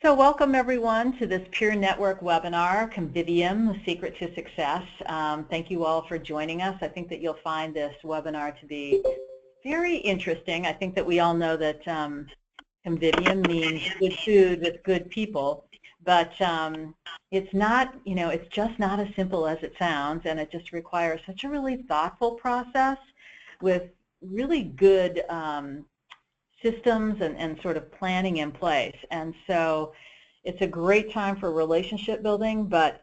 So welcome everyone to this peer network webinar, Convivium, the Secret to Success. Thank you all for joining us. I think that you'll find this webinar to be very interesting. I think that we all know that Convivium means good food with good people, but it's not, it's just not as simple as it sounds, and it just requires such a really thoughtful process with really good systems and sort of planning in place. And so it's a great time for relationship building, but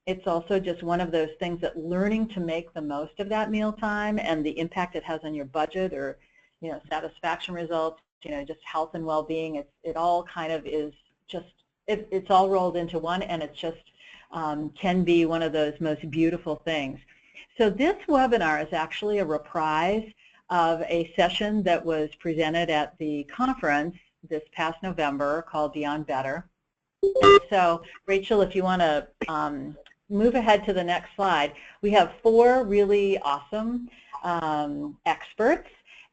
it's also just one of those things that learning to make the most of that mealtime and the impact it has on your budget or, satisfaction results, just health and well-being, it all kind of is just, it's all rolled into one, and it's just can be one of those most beautiful things. So this webinar is actually a reprise of a session that was presented at the conference this past November called Beyond Better. And so, Rachel, if you want to move ahead to the next slide, we have 4 really awesome experts,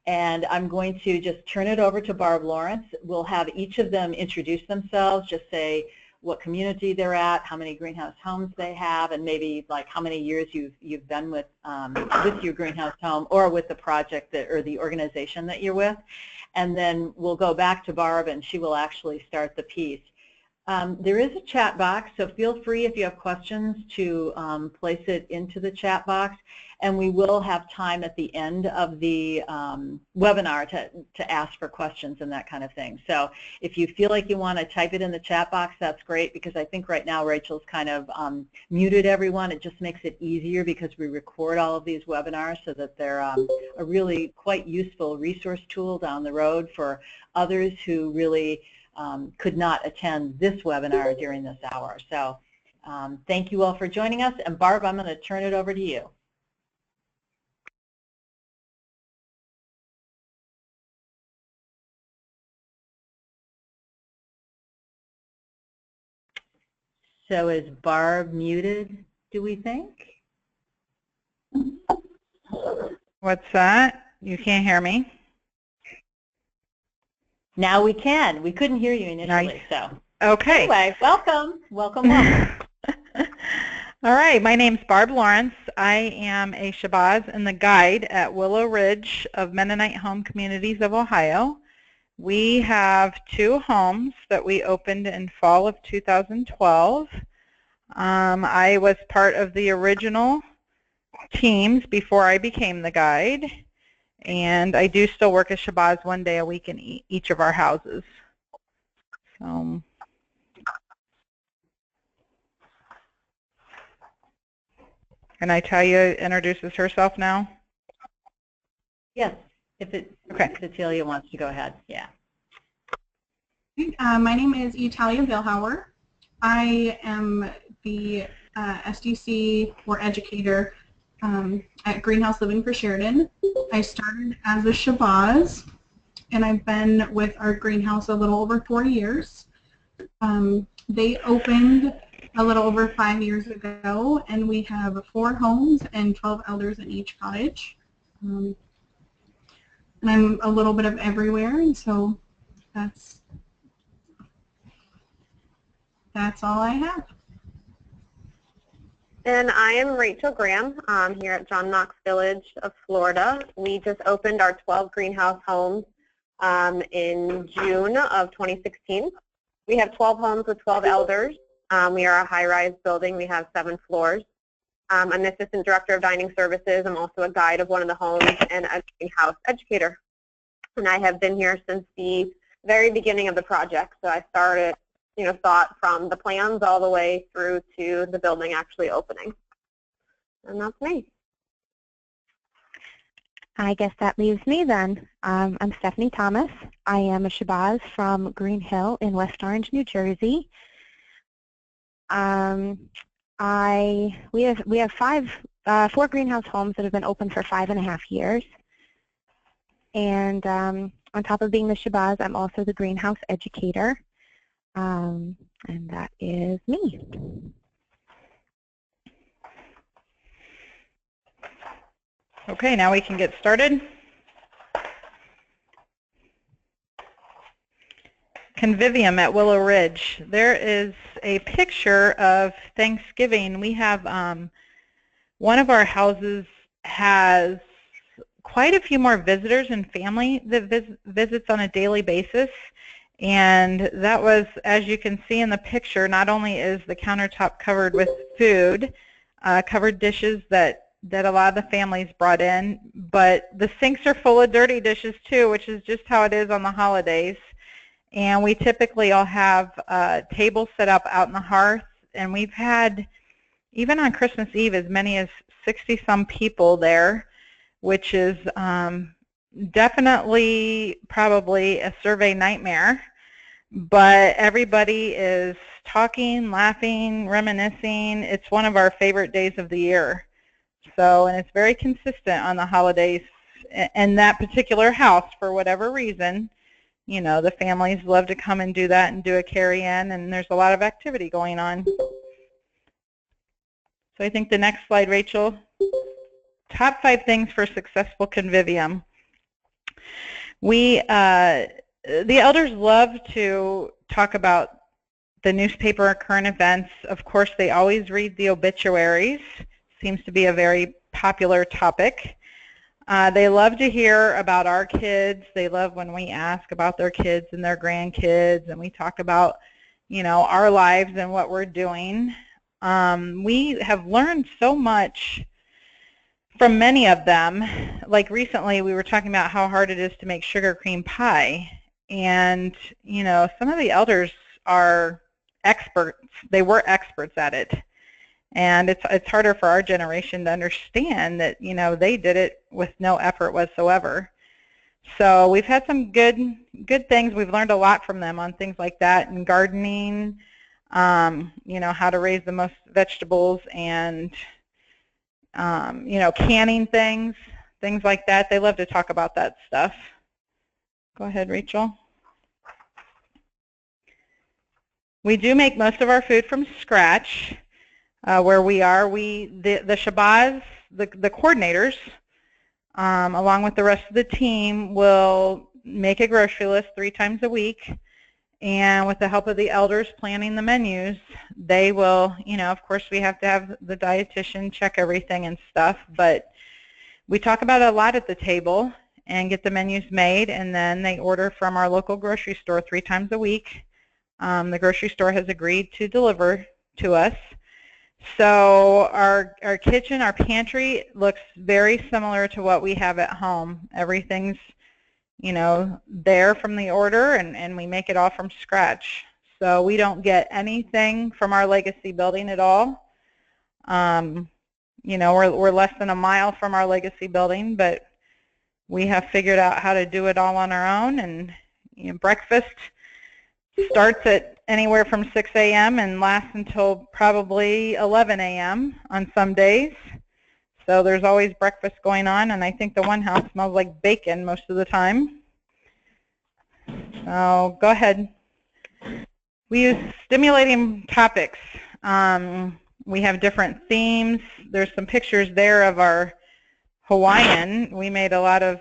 and I'm going to just turn it over to Barb Lawrence. We'll have each of them introduce themselves, just say what community they're at, how many greenhouse homes they have, and maybe like how many years you've been with your greenhouse home or with the project or the organization that you're with. And then we'll go back to Barb, and she will actually start the piece. There is a chat box, so feel free if you have questions to place it into the chat box, and we will have time at the end of the webinar to ask for questions and that kind of thing. So if you feel like you want to type it in the chat box, that's great, because I think right now Rachel's kind of muted everyone. It just makes it easier because we record all of these webinars so that they're a really quite useful resource tool down the road for others who really could not attend this webinar during this hour. So thank you all for joining us. And Barb, I'm going to turn it over to you. So is Barb muted, do we think? What's that? You can't hear me? Now we can. We couldn't hear you initially. Nice. So. Okay. Anyway, welcome. Welcome, welcome. All right. My name's Barb Lawrence. I am a Shabazz and the guide at Willow Ridge of Mennonite Home Communities of Ohio. We have 2 homes that we opened in fall of 2012. I was part of the original teams before I became the guide. And I do still work as Shabazz 1 day a week in each of our houses. So, can I tell you introduces herself now? Yes, if Italia wants to go ahead, yeah. My name is Italia Vilhauer. I am the SDC or educator at Greenhouse Living for Sheridan. I started as a Shabazz, and I've been with our greenhouse a little over 4 years. They opened a little over 5 years ago, and we have 4 homes and 12 elders in each cottage. And I'm a little bit of everywhere, and so that's all I have. And I am Rachel Graham here at John Knox Village of Florida. We just opened our 12 greenhouse homes in June of 2016. We have 12 homes with 12 elders. We are a high-rise building. We have 7 floors. I'm the assistant director of dining services. I'm also a guide of one of the homes and a greenhouse educator. And I have been here since the very beginning of the project. So I started thought from the plans all the way through to the building actually opening. And that's me. I guess that leaves me then. I'm Stephanie Thomas. I am a Shabazz from Green Hill in West Orange, New Jersey. We have 4 greenhouse homes that have been open for 5.5 years. And on top of being the Shabazz, I'm also the greenhouse educator. And that is me. Okay, now we can get started. Convivium at Willow Ridge. There is a picture of Thanksgiving. We have one of our houses has quite a few more visitors and family that visits on a daily basis. And that was, as you can see in the picture, not only is the countertop covered with food, covered dishes that a lot of the families brought in, but the sinks are full of dirty dishes too, which is just how it is on the holidays. And we typically all have tables set up out in the hearth, and we've had, even on Christmas Eve, as many as 60-some people there, which is definitely probably a survey nightmare. But everybody is talking, laughing, reminiscing. It's one of our favorite days of the year. So, and it's very consistent on the holidays. In that particular house, for whatever reason, you know, the families love to come and do that and do a carry-in, and there's a lot of activity going on. So I think the next slide, Rachel. Top 5 things for successful convivium. The elders love to talk about the newspaper or current events. Of course, they always read the obituaries. Seems to be a very popular topic. They love to hear about our kids. They love when we ask about their kids and their grandkids, and we talk about, you know, our lives and what we're doing. We have learned so much from many of them. Like recently, we were talking about how hard it is to make sugar cream pie, and you know, some of the elders are experts. They were experts at it. And it's harder for our generation to understand that, you know, they did it with no effort whatsoever. So we've had some good things. We've learned a lot from them on things like that, and gardening, you know, how to raise the most vegetables, and you know, canning things like that. They love to talk about that stuff. Go ahead, Rachel. We do make most of our food from scratch. Where we are, the Shabazz, the coordinators, along with the rest of the team, will make a grocery list 3 times a week, and with the help of the elders planning the menus, they will, you know, of course we have to have the dietitian check everything and stuff, but we talk about it a lot at the table and get the menus made, and then they order from our local grocery store 3 times a week. The grocery store has agreed to deliver to us. So our kitchen, our pantry looks very similar to what we have at home. Everything's, you know, there from the order, and we make it all from scratch. So we don't get anything from our legacy building at all. You know, we're less than a mile from our legacy building, but we have figured out how to do it all on our own. And you know, breakfast starts at anywhere from 6 a.m. and lasts until probably 11 a.m. on some days. So there's always breakfast going on, and I think the one house smells like bacon most of the time. So go ahead. We use stimulating topics. We have different themes. There's some pictures there of our Hawaiian. We made a lot of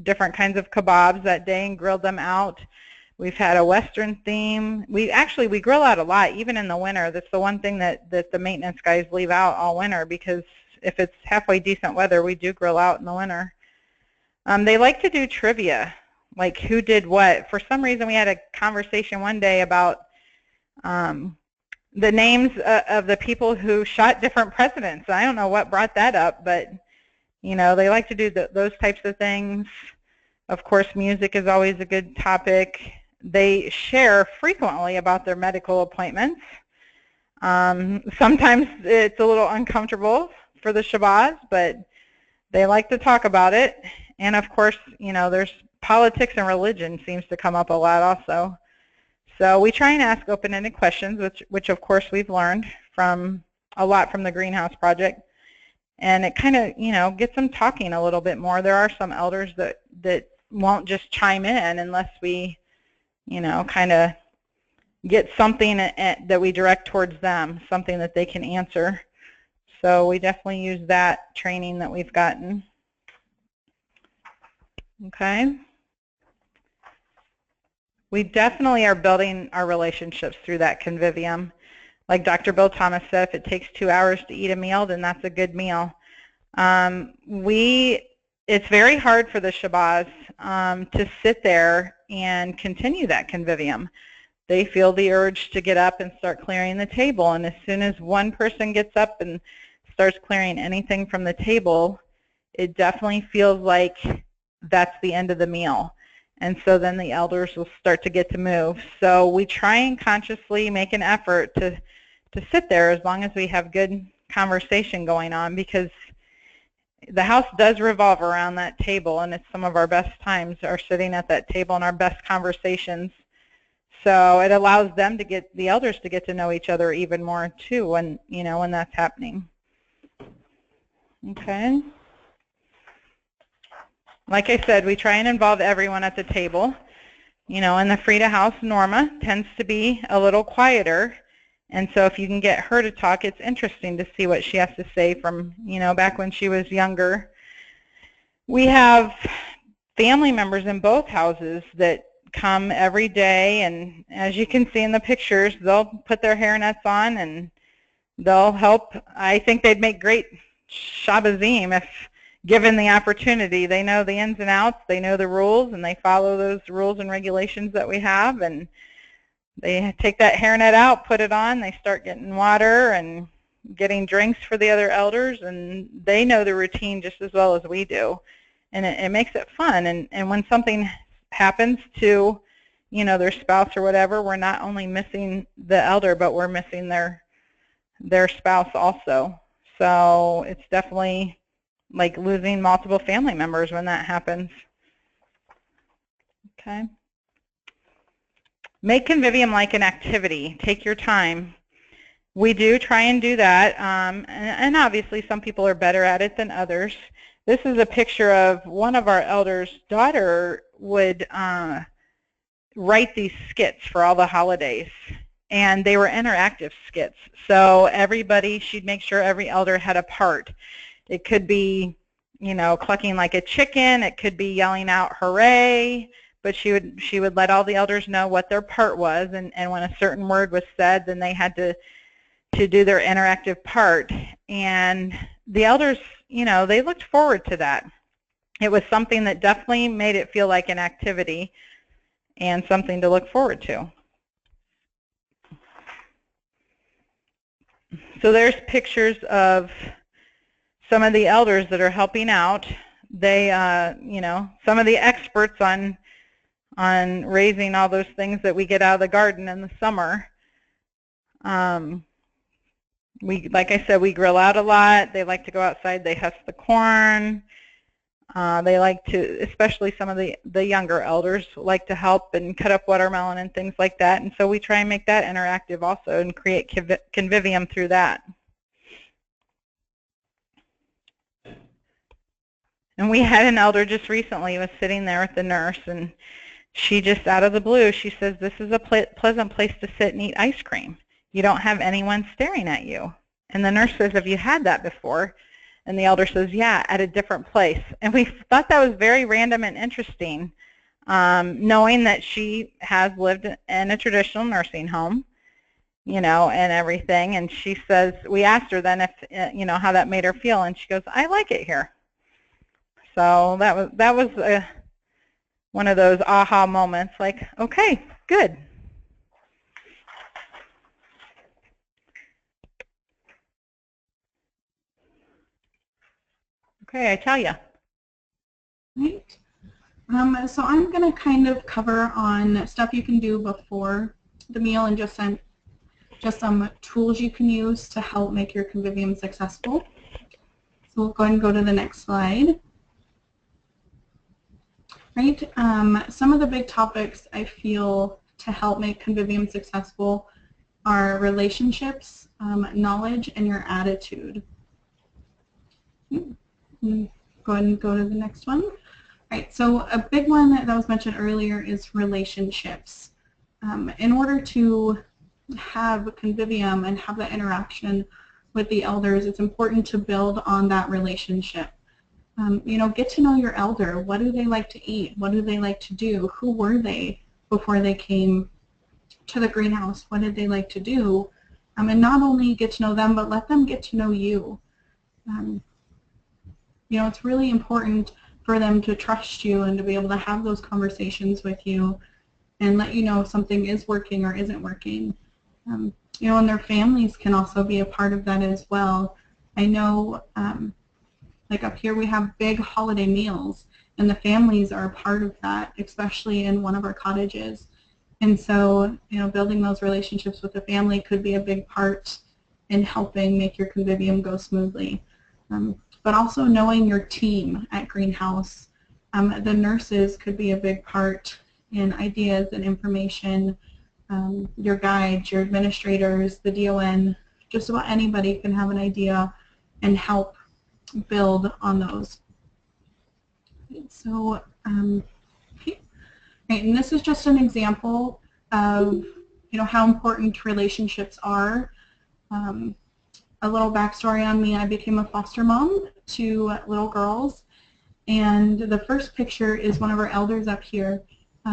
different kinds of kebabs that day and grilled them out. We've had a Western theme. We grill out a lot, even in the winter. That's the one thing that the maintenance guys leave out all winter, because if it's halfway decent weather, we do grill out in the winter. They like to do trivia, like who did what. For some reason, we had a conversation one day about the names of the people who shot different presidents. I don't know what brought that up, but you know, they like to do those types of things. Of course, music is always a good topic. They share frequently about their medical appointments. Sometimes it's a little uncomfortable for the Shabazz, but they like to talk about it. And of course, you know, there's politics and religion seems to come up a lot also. So we try and ask open-ended questions, which of course we've learned a lot from the Greenhouse Project. And it kind of, you know, gets them talking a little bit more. There are some elders that won't just chime in unless we, you know, kind of get something that we direct towards them, something that they can answer. So we definitely use that training that we've gotten. Okay. We definitely are building our relationships through that convivium. Like Dr. Bill Thomas said, if it takes 2 hours to eat a meal, then that's a good meal. It's very hard for the Shabazz to sit there and continue that convivium. They feel the urge to get up and start clearing the table, and as soon as one person gets up and starts clearing anything from the table, it definitely feels like that's the end of the meal. And so then the elders will start to get to move. So we try and consciously make an effort to sit there as long as we have good conversation going on, because the house does revolve around that table, and it's some of our best times are sitting at that table and our best conversations. So it allows them to get, the elders to get to know each other even more too when, when that's happening. Okay. Like I said, we try and involve everyone at the table. In the Frida house, Norma tends to be a little quieter. And so if you can get her to talk, it's interesting to see what she has to say from, back when she was younger. We have family members in both houses that come every day, and as you can see in the pictures, they'll put their hairnets on and they'll help. I think they'd make great Shabazim if given the opportunity. They know the ins and outs, they know the rules, and they follow those rules and regulations that we have, and they take that hairnet out, put it on, they start getting water and getting drinks for the other elders, and they know the routine just as well as we do. And it makes it fun. And when something happens to, their spouse or whatever, we're not only missing the elder, but we're missing their spouse also. So it's definitely like losing multiple family members when that happens. Okay. Make convivium like an activity. Take your time. We do try and do that, and obviously some people are better at it than others. This is a picture of one of our elders' daughter would write these skits for all the holidays, and they were interactive skits. So everybody, she'd make sure every elder had a part. It could be, clucking like a chicken. It could be yelling out hooray. But she would let all the elders know what their part was, and when a certain word was said, then they had to do their interactive part. And the elders, they looked forward to that. It was something that definitely made it feel like an activity and something to look forward to. So there's pictures of some of the elders that are helping out. They, some of the experts on raising all those things that we get out of the garden in the summer. Like I said, we grill out a lot. They like to go outside. They husk the corn. They like to, especially some of the younger elders, like to help and cut up watermelon and things like that. And so we try and make that interactive also and create convivium through that. And we had an elder just recently was sitting there with the nurse, and she just out of the blue, she says, this is a pleasant place to sit and eat ice cream. You don't have anyone staring at you. And the nurse says, have you had that before? And the elder says, yeah, at a different place. And we thought that was very random and interesting, knowing that she has lived in a traditional nursing home, and everything. And she says, we asked her then if, how that made her feel. And she goes, I like it here. So that was one of those aha moments, like, okay, good. Okay, I tell you. Right. So I'm going to kind of cover on stuff you can do before the meal and just some tools you can use to help make your convivium successful. So we'll go ahead and go to the next slide. Right. Some of the big topics I feel to help make convivium successful are relationships, knowledge, and your attitude. Go ahead and go to the next one. All right, so a big one that was mentioned earlier is relationships. In order to have convivium and have that interaction with the elders, it's important to build on that relationship. Get to know your elder. What do they like to eat? What do they like to do? Who were they? before they came to the greenhouse. What did they like to do? And not only get to know them, but let them get to know you. You know, it's really important for them to trust you and to be able to have those conversations with you and let you know if something is working or isn't working. You know, and their families can also be a part of that as well. I know, like up here we have big holiday meals, and the families are a part of that, especially in one of our cottages. And so, you know, building those relationships with the family could be a big part in helping make your convivium go smoothly. But also knowing your team at Greenhouse. The nurses could be a big part in ideas and information. Your guides, your administrators, the DON, just about anybody can have an idea and help build on those. So, okay. Right, and this is just an example of, you know, how important relationships are. A little backstory on me: I became a foster mom to little girls, and the first picture is one of our elders up here.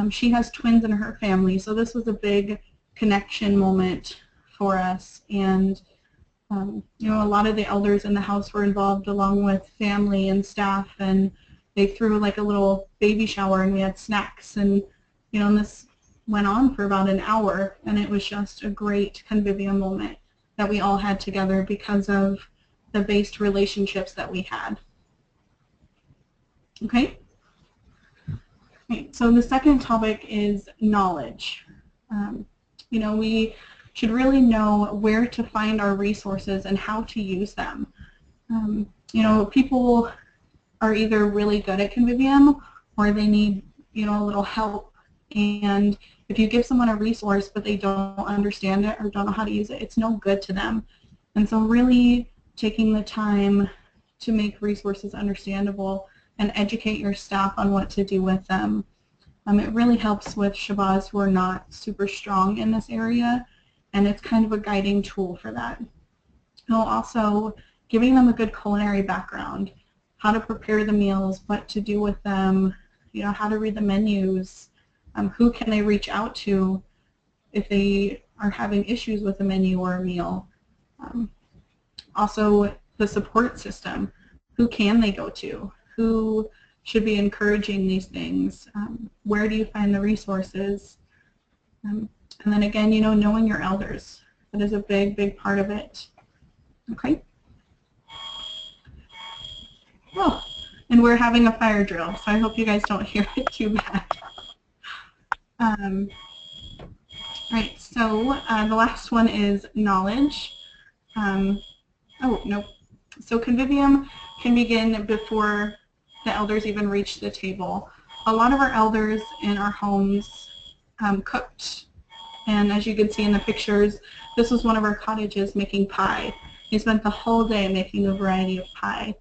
She has twins in her family, so this was a big connection moment for us. And you know, a lot of the elders in the house were involved along with family and staff, and they threw like a little baby shower, and we had snacks, and you know, and this went on for about an hour, and it was just a great convivium moment that we all had together because of the based relationships that we had. Okay? Okay, so the second topic is knowledge. You know, we should really know where to find our resources and how to use them. You know, people are either really good at convivium or they need, you know, a little help. And if you give someone a resource but they don't understand it or don't know how to use it, it's no good to them. And so really taking the time to make resources understandable and educate your staff on what to do with them. It really helps with Shabazz who are not super strong in this area, and it's kind of a guiding tool for that. Also giving them a good culinary background, how to prepare the meals, what to do with them, you know, how to read the menus, who can they reach out to if they are having issues with a menu or a meal. Also the support system, who can they go to, who should be encouraging these things, where do you find the resources, and then again, you know, knowing your elders. That is a big, big part of it. Okay. Oh, and we're having a fire drill, so I hope you guys don't hear it too bad. Right, so the last one is knowledge. Oh, no. So convivium can begin before the elders even reach the table. A lot of our elders in our homes cooked, and as you can see in the pictures, this was one of our cottages making pie. He spent the whole day making a variety of pie.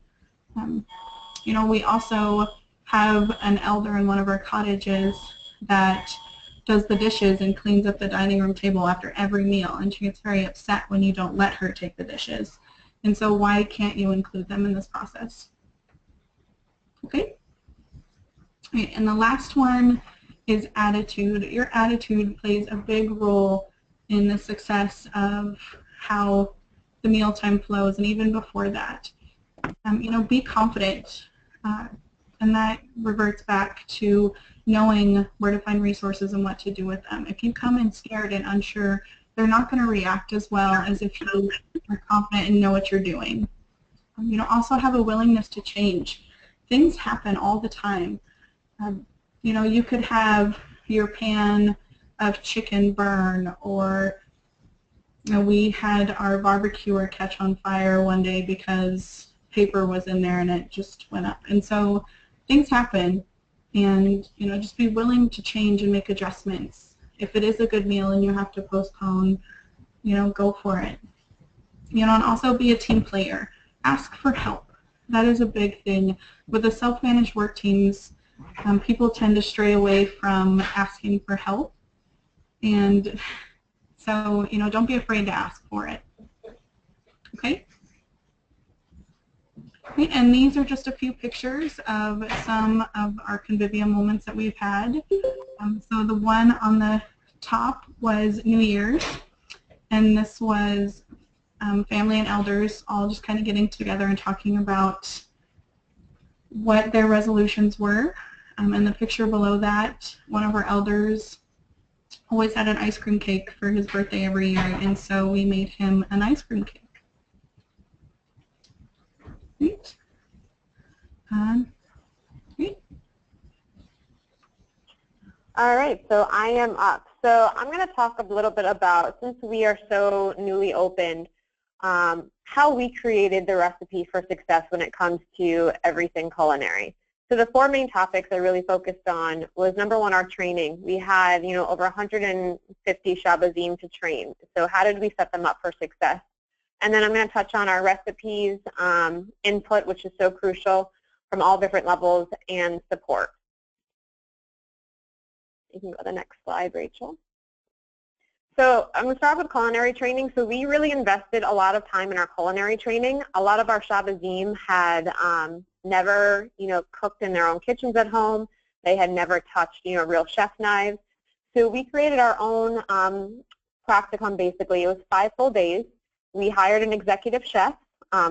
You know, we also have an elder in one of our cottages that does the dishes and cleans up the dining room table after every meal, and she gets very upset when you don't let her take the dishes. And so why can't you include them in this process? Okay. Okay, and the last one is attitude. Your attitude plays a big role in the success of how the mealtime flows, and even before that. You know, be confident, and that reverts back to knowing where to find resources and what to do with them. If you come in scared and unsure, they're not going to react as well as if you are confident and know what you're doing. You know, also have a willingness to change. Things happen all the time. You know, you could have your pan of chicken burn, or you know, we had our barbecuer catch on fire one day because paper was in there and it just went up. And so things happen, and you know, just be willing to change and make adjustments. If it is a good meal and you have to postpone, you know, go for it. You know, and also be a team player. Ask for help. That is a big thing. With the self-managed work teams, people tend to stray away from asking for help, and so, you know, don't be afraid to ask for it. Okay? Okay, and these are just a few pictures of some of our Convivium moments that we've had. So the one on the top was New Year's, and this was family and elders all just kind of getting together and talking about what their resolutions were. And the picture below that, one of our elders always had an ice cream cake for his birthday every year, and so we made him an ice cream cake. Great. Great. All right, so I am up. So I'm going to talk a little bit about, since we are so newly opened, how we created the recipe for success when it comes to everything culinary. So the 4 main topics I really focused on was, number 1, our training. We had, over 150 shabazim to train. So how did we set them up for success? And then I'm going to touch on our recipes, input, which is so crucial, from all different levels, and support. You can go to the next slide, Rachel. So I'm going to start with culinary training. So we really invested a lot of time in our culinary training. A lot of our shabazim had never, cooked in their own kitchens at home. They had never touched, real chef knives. So we created our own practicum, basically. It was 5 full days. We hired an executive chef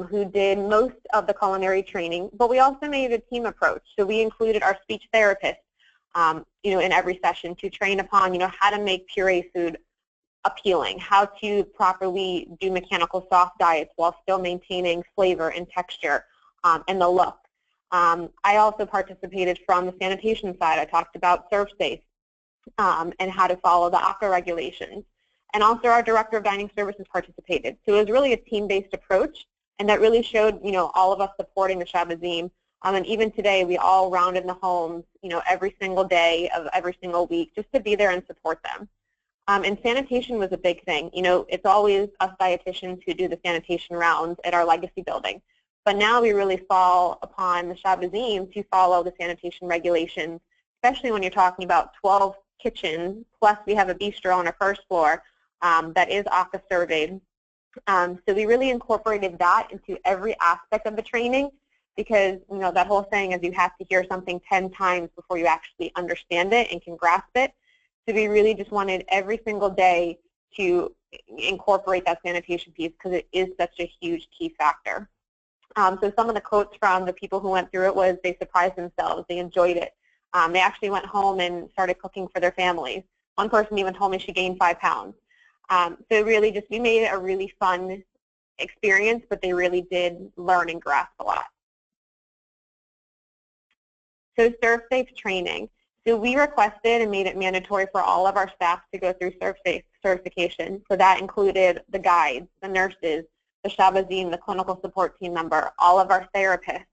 who did most of the culinary training, but we also made a team approach. So we included our speech therapist, in every session to train upon, how to make puree food appealing, how to properly do mechanical soft diets while still maintaining flavor and texture and the look. I also participated from the sanitation side. I talked about serve safe and how to follow the ACA regulations. And also our director of dining services participated. So it was really a team-based approach, and that really showed, all of us supporting the shabazim. And even today, we all rounded the homes, every single day of every single week, just to be there and support them. And sanitation was a big thing. It's always us dietitians who do the sanitation rounds at our legacy building. But now we really fall upon the shabazim to follow the sanitation regulations, especially when you're talking about 12 kitchens, plus we have a bistro on our first floor that is ACA surveyed. So we really incorporated that into every aspect of the training, because that whole saying is you have to hear something 10 times before you actually understand it and can grasp it. So we really just wanted every single day to incorporate that sanitation piece, because it is such a huge key factor. So some of the quotes from the people who went through it was they surprised themselves, they enjoyed it. They actually went home and started cooking for their families. One person even told me she gained 5 pounds. So really just, we made it a really fun experience, but they really did learn and grasp a lot. So serve safe training. So we requested and made it mandatory for all of our staff to go through serve safe certification. So that included the guides, the nurses, the shabazim, the clinical support team member, all of our therapists.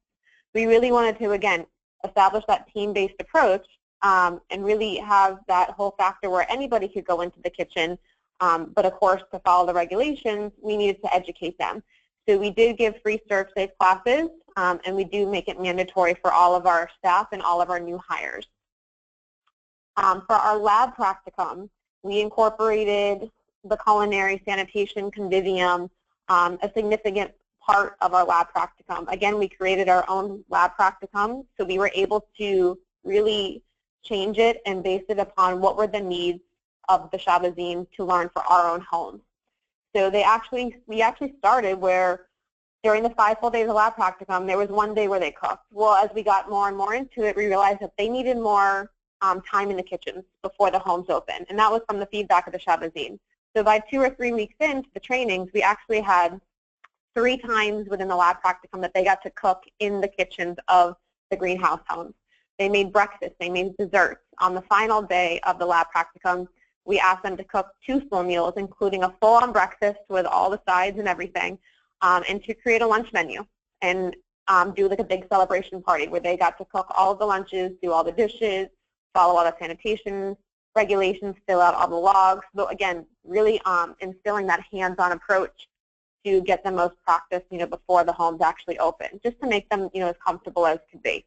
We really wanted to, again, establish that team-based approach and really have that whole factor where anybody could go into the kitchen. But of course, to follow the regulations, we needed to educate them. So we did give free serve safe classes, and we do make it mandatory for all of our staff and all of our new hires. For our lab practicum, we incorporated the culinary, sanitation, convivium, a significant part of our lab practicum. Again, we created our own lab practicum, so we were able to really change it and base it upon what were the needs of the shabazim to learn for our own homes. So we actually started where during the 5 full days of lab practicum, there was one day where they cooked. Well, as we got more and more into it, we realized that they needed more time in the kitchens before the homes open, and that was from the feedback of the shabazim. So by 2 or 3 weeks into the trainings, we actually had 3 times within the lab practicum that they got to cook in the kitchens of the greenhouse homes. They made breakfast, they made desserts. On the final day of the lab practicum, we asked them to cook 2 full meals, including a full-on breakfast with all the sides and everything, and to create a lunch menu and do like a big celebration party where they got to cook all of the lunches, do all the dishes, follow all the sanitation regulations, fill out all the logs. So again, really instilling that hands-on approach to get the most practice, before the homes actually open, just to make them, as comfortable as could be.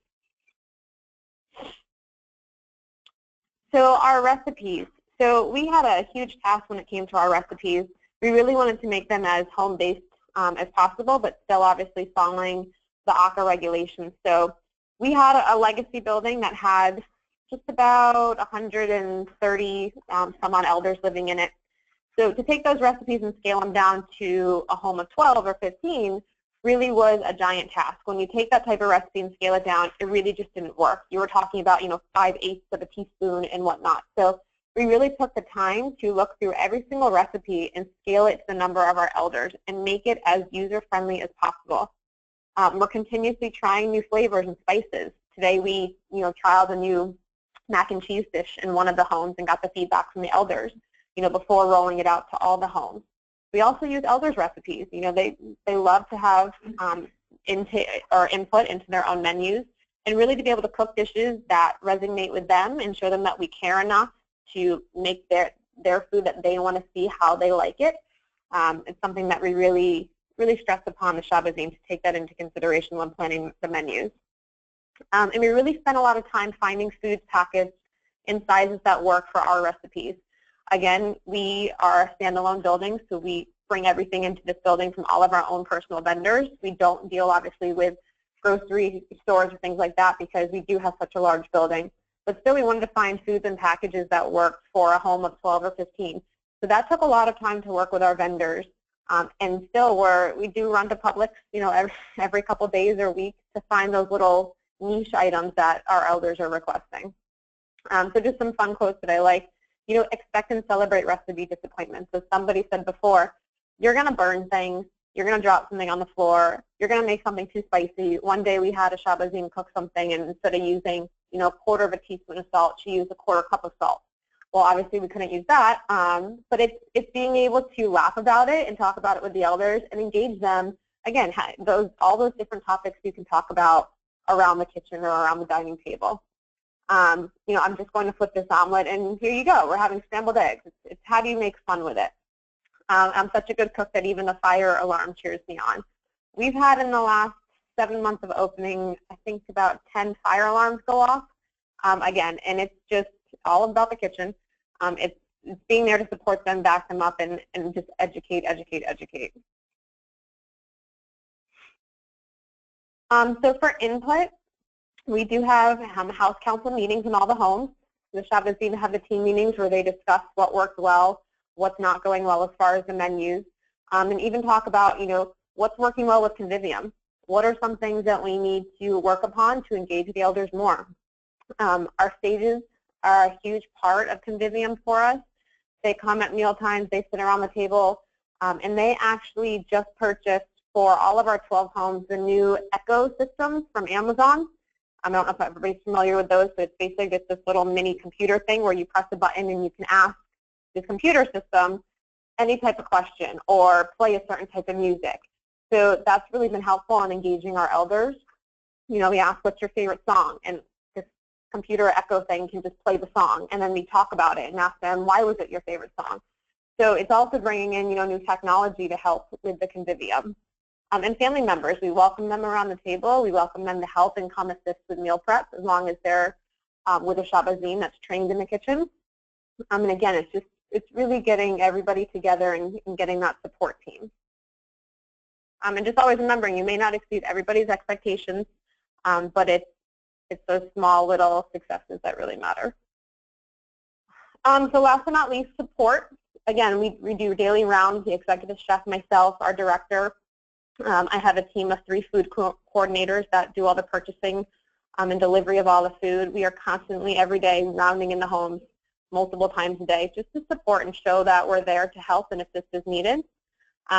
So our recipes. So we had a huge task when it came to our recipes. We really wanted to make them as home-based as possible, but still obviously following the ACA regulations. So we had a legacy building that had just about 130 some odd elders living in it. So to take those recipes and scale them down to a home of 12 or 15 really was a giant task. When you take that type of recipe and scale it down, it really just didn't work. You were talking about, 5/8 of a teaspoon and whatnot. So we really took the time to look through every single recipe and scale it to the number of our elders and make it as user-friendly as possible. We're continuously trying new flavors and spices. Today we, trialed a new mac and cheese dish in one of the homes and got the feedback from the elders, before rolling it out to all the homes. We also use elders' recipes. They love to have input into their own menus, and really to be able to cook dishes that resonate with them and show them that we care enough to make their food that they want to see how they like it. It's something that we really stress upon the Shabazim to take that into consideration when planning the menus. And we really spend a lot of time finding foods packaged in sizes that work for our recipes. Again, we are a standalone building, so we bring everything into this building from all of our own personal vendors. We don't deal, obviously, with grocery stores or things like that because we do have such a large building. But still, we wanted to find foods and packages that worked for a home of 12 or 15. So that took a lot of time to work with our vendors. And still, we do run to Publix, every couple days or weeks to find those little niche items that our elders are requesting. So just some fun quotes that I like. Expect and celebrate recipe disappointments. So somebody said before, you're going to burn things, you're going to drop something on the floor, you're going to make something too spicy. One day we had a Shabazim cook something, and instead of using, a quarter of a teaspoon of salt, she used a quarter cup of salt. Well, obviously we couldn't use that, but it's being able to laugh about it and talk about it with the elders and engage them. Again, all those different topics you can talk about around the kitchen or around the dining table. I'm just going to flip this omelet, and here you go. We're having scrambled eggs. It's how do you make fun with it? I'm such a good cook that even the fire alarm cheers me on. We've had in the last 7 months of opening, I think about 10 fire alarms go off. Again, and it's just all about the kitchen. It's being there to support them, back them up, and just educate. So for input, we do have house council meetings in all the homes. The Shabazim have the team meetings where they discuss what worked well, what's not going well as far as the menus, and even talk about, what's working well with Convivium. What are some things that we need to work upon to engage the elders more? Our stages are a huge part of Convivium for us. They come at meal times, they sit around the table, and they actually just purchased for all of our 12 homes the new Echo systems from Amazon. I don't know if everybody's familiar with those, but it's basically just this little mini computer thing where you press a button and you can ask this computer system any type of question or play a certain type of music. So that's really been helpful in engaging our elders. We ask, what's your favorite song? And this computer Echo thing can just play the song, and then we talk about it and ask them, why was it your favorite song? So it's also bringing in, new technology to help with the Convivium. And family members, we welcome them around the table. We welcome them to help and come assist with meal prep as long as they're with a Shabazim that's trained in the kitchen. And again, it's really getting everybody together and getting that support team. And just always remembering, you may not exceed everybody's expectations, but it's those small little successes that really matter. So last but not least, support. Again, we do daily rounds, the executive chef, myself, our director. I have a team of 3 food coordinators that do all the purchasing and delivery of all the food. We are constantly, every day, rounding in the homes multiple times a day just to support and show that we're there to help and assist as needed.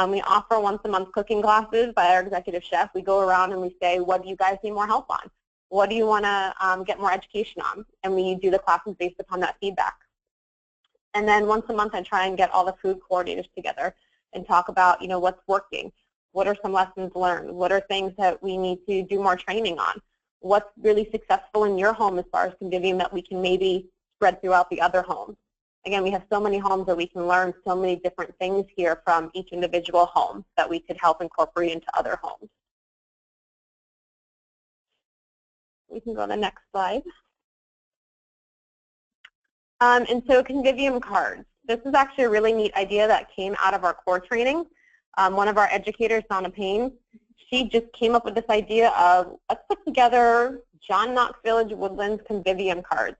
We offer once-a-month cooking classes by our executive chef. We go around and we say, what do you guys need more help on? What do you want to get more education on? And we do the classes based upon that feedback. And then once a month, I try and get all the food coordinators together and talk about, what's working. What are some lessons learned? What are things that we need to do more training on? What's really successful in your home as far as Convivium that we can maybe spread throughout the other homes? Again, we have so many homes that we can learn so many different things here from each individual home that we could help incorporate into other homes. We can go to the next slide. And so Convivium cards. This is actually a really neat idea that came out of our core training. One of our educators, Donna Payne, she just came up with this idea of, let's put together John Knox Village Woodlands Convivium cards.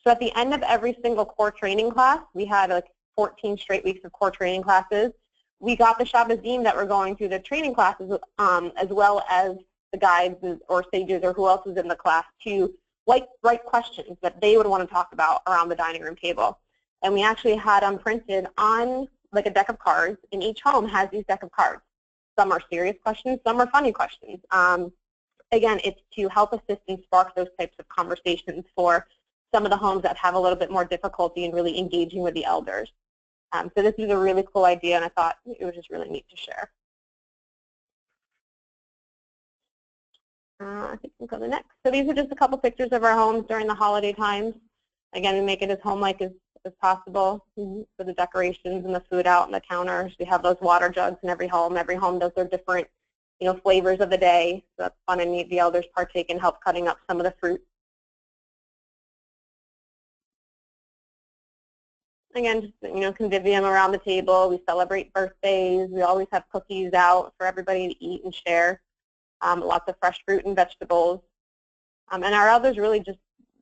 So at the end of every single core training class, we had like 14 straight weeks of core training classes. We got the Shabazim that were going through the training classes, as well as the guides or sages or who else was in the class, to write questions that they would want to talk about around the dining room table. And we actually had them printed on like a deck of cards, and each home has these deck of cards. Some are serious questions, some are funny questions. Again, it's to help assist and spark those types of conversations for some of the homes that have a little bit more difficulty in really engaging with the elders. So this is a really cool idea, and I thought it was just really neat to share. I think we'll go to the next. So these are just a couple pictures of our homes during the holiday times. Again, we make it as home-like as possible for the decorations and the food out on the counters. We have those water jugs in every home. Every home does their different, flavors of the day. So that's fun and neat. The elders partake and help cutting up some of the fruit. Again, just, convivium around the table. We celebrate birthdays. We always have cookies out for everybody to eat and share. Lots of fresh fruit and vegetables. And our elders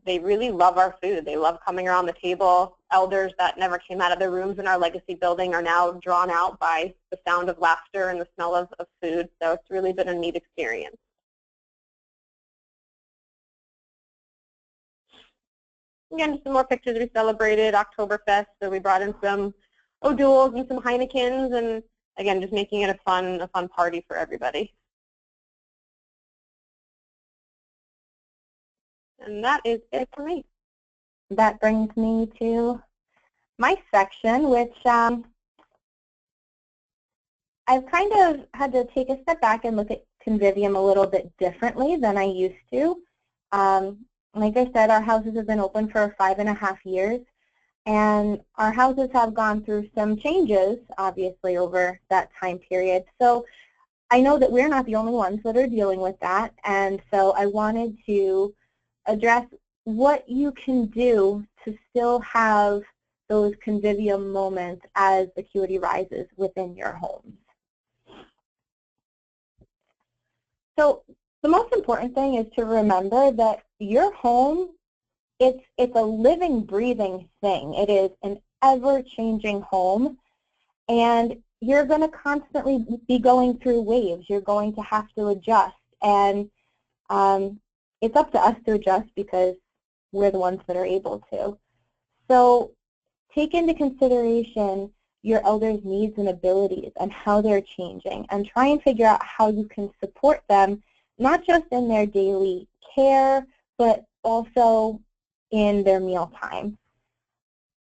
they really love our food. They love coming around the table. Elders that never came out of their rooms in our legacy building are now drawn out by the sound of laughter and the smell of food. So it's really been a neat experience. Again, just some more pictures. We celebrated Oktoberfest, so we brought in some O'Douls and some Heinekens, and again, just making it a fun party for everybody. And that is it for me. That brings me to my section, which I've kind of had to take a step back and look at Convivium a little bit differently than I used to. Like I said, our houses have been open for 5.5 years, and our houses have gone through some changes, obviously, over that time period. So I know that we're not the only ones that are dealing with that, and so I wanted to address what you can do to still have those convivium moments as acuity rises within your homes. So the most important thing is to remember that your home, it's a living, breathing thing. It is an ever-changing home, and you're going to constantly be going through waves. You're going to have to adjust, and it's up to us to adjust because we're the ones that are able to. So take into consideration your elders' needs and abilities and how they're changing, and try and figure out how you can support them, not just in their daily care, but also in their mealtime.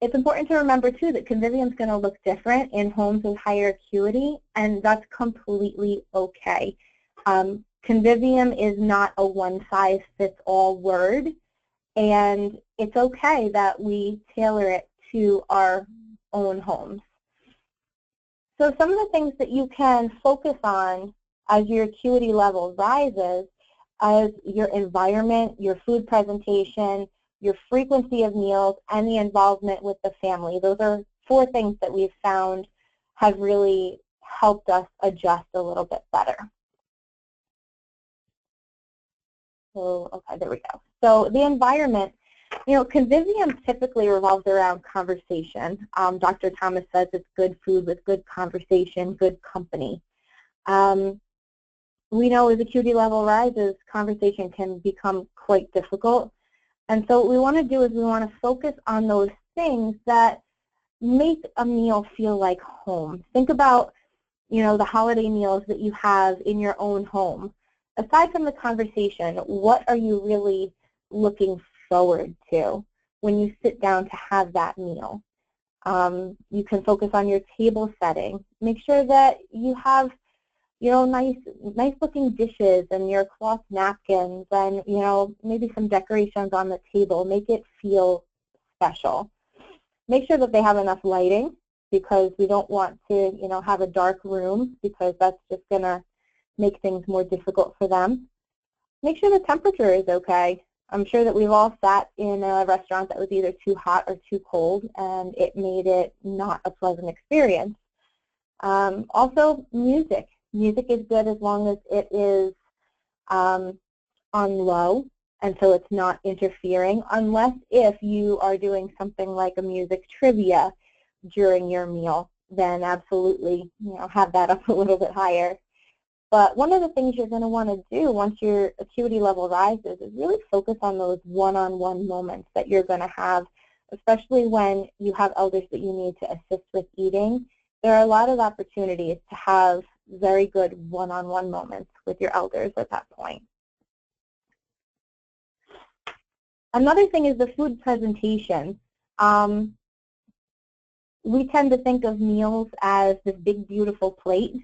It's important to remember, too, that Convivium is going to look different in homes with higher acuity, and that's completely okay. Convivium is not a one-size-fits-all word, and it's okay that we tailor it to our own homes. So some of the things that you can focus on as your acuity level rises is your environment, your food presentation, your frequency of meals, and the involvement with the family. Those are 4 things that we've found have really helped us adjust a little bit better. So, okay, there we go. So the environment, Convivium typically revolves around conversation. Dr. Thomas says it's good food with good conversation, good company. We know as acuity level rises, conversation can become quite difficult. And so what we want to do is we want to focus on those things that make a meal feel like home. Think about, the holiday meals that you have in your own home. Aside from the conversation, what are you really looking forward to when you sit down to have that meal? You can focus on your table setting. Make sure that you have, nice looking dishes and your cloth napkins and, maybe some decorations on the table. Make it feel special. Make sure that they have enough lighting, because we don't want to, have a dark room, because that's just going to make things more difficult for them. Make sure the temperature is okay. I'm sure that we've all sat in a restaurant that was either too hot or too cold, and it made it not a pleasant experience. Also, music. Music is good as long as it is on low, and so it's not interfering, unless if you are doing something like a music trivia during your meal, then absolutely, have that up a little bit higher. But one of the things you're going to want to do once your acuity level rises is really focus on those one-on-one moments that you're going to have, especially when you have elders that you need to assist with eating. There are a lot of opportunities to have very good one-on-one moments with your elders at that point. Another thing is the food presentation. We tend to think of meals as this big, beautiful plate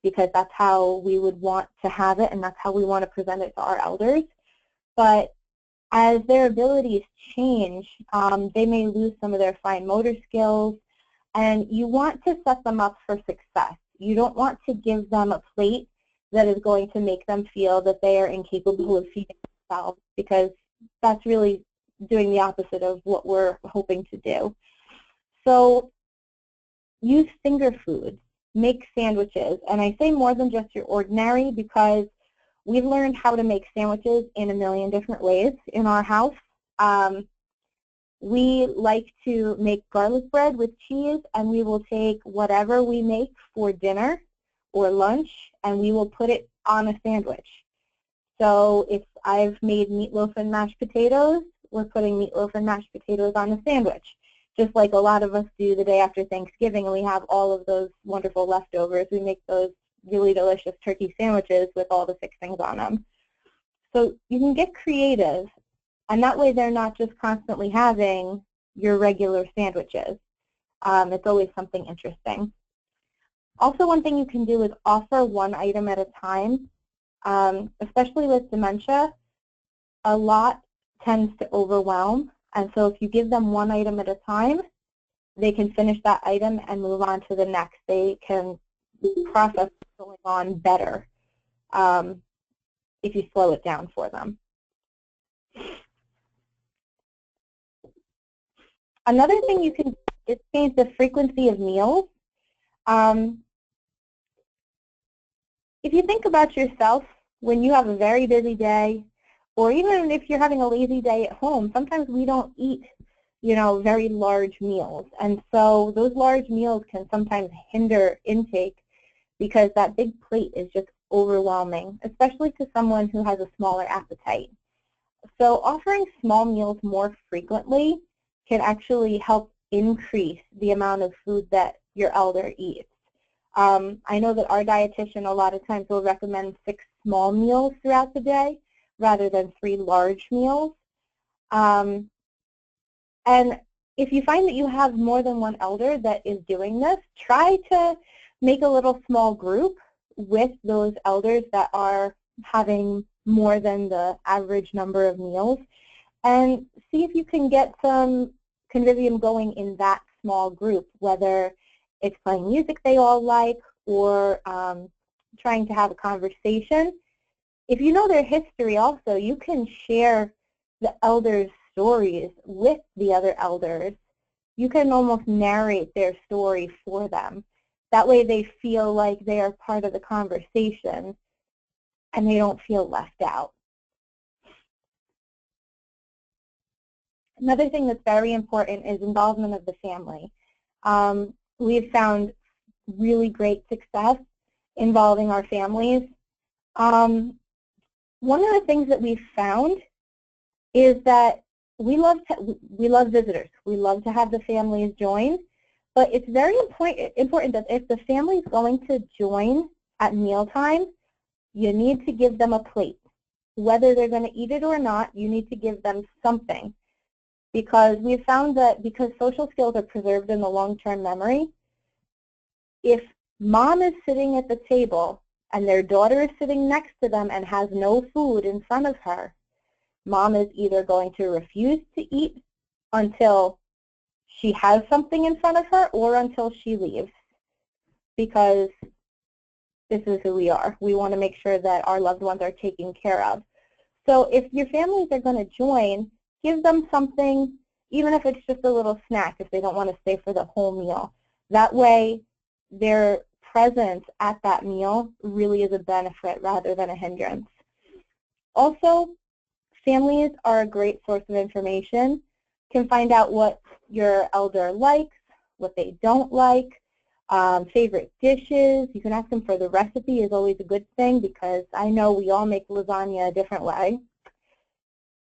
because that's how we would want to have it and that's how we want to present it to our elders. But as their abilities change, they may lose some of their fine motor skills, and you want to set them up for success. You don't want to give them a plate that is going to make them feel that they are incapable of feeding themselves, because that's really doing the opposite of what we're hoping to do. So use finger foods, make sandwiches, and I say more than just your ordinary because we've learned how to make sandwiches in a million different ways in our house. We like to make garlic bread with cheese, and we will take whatever we make for dinner or lunch, and we will put it on a sandwich. So if I've made meatloaf and mashed potatoes, we're putting meatloaf and mashed potatoes on a sandwich, just like a lot of us do the day after Thanksgiving, and we have all of those wonderful leftovers. We make those really delicious turkey sandwiches with all the fixings on them. So you can get creative, and that way they're not just constantly having your regular sandwiches. It's always something interesting. Also, one thing you can do is offer one item at a time. Especially with dementia, a lot tends to overwhelm, and so if you give them one item at a time, they can finish that item and move on to the next. They can process what's going on better if you slow it down for them. Another thing you can do is change the frequency of meals. If you think about yourself, when you have a very busy day, or even if you're having a lazy day at home, sometimes we don't eat, very large meals. And so those large meals can sometimes hinder intake because that big plate is just overwhelming, especially to someone who has a smaller appetite. So offering small meals more frequently can actually help increase the amount of food that your elder eats. I know that our dietitian a lot of times will recommend 6 small meals throughout the day rather than 3 large meals. And if you find that you have more than one elder that is doing this, try to make a little small group with those elders that are having more than the average number of meals, and see if you can get some convivium going in that small group, whether it's playing music they all like or trying to have a conversation. If you know their history also, you can share the elders' stories with the other elders. You can almost narrate their story for them. That way they feel like they are part of the conversation and they don't feel left out. Another thing that's very important is involvement of the family. We've found really great success involving our families. One of the things that we've found is that we love visitors. We love to have the families join, but it's very important that if the family is going to join at mealtime, you need to give them a plate. Whether they're going to eat it or not, you need to give them something, because we've found that because social skills are preserved in the long-term memory, if mom is sitting at the table and their daughter is sitting next to them and has no food in front of her, mom is either going to refuse to eat until she has something in front of her or until she leaves, because this is who we are. We want to make sure that our loved ones are taken care of. So if your families are going to join, give them something, even if it's just a little snack if they don't want to stay for the whole meal. That way they're presence at that meal really is a benefit rather than a hindrance. Also, families are a great source of information. You can find out what your elder likes, what they don't like, favorite dishes. You can ask them for the recipe is always a good thing because I know we all make lasagna a different way.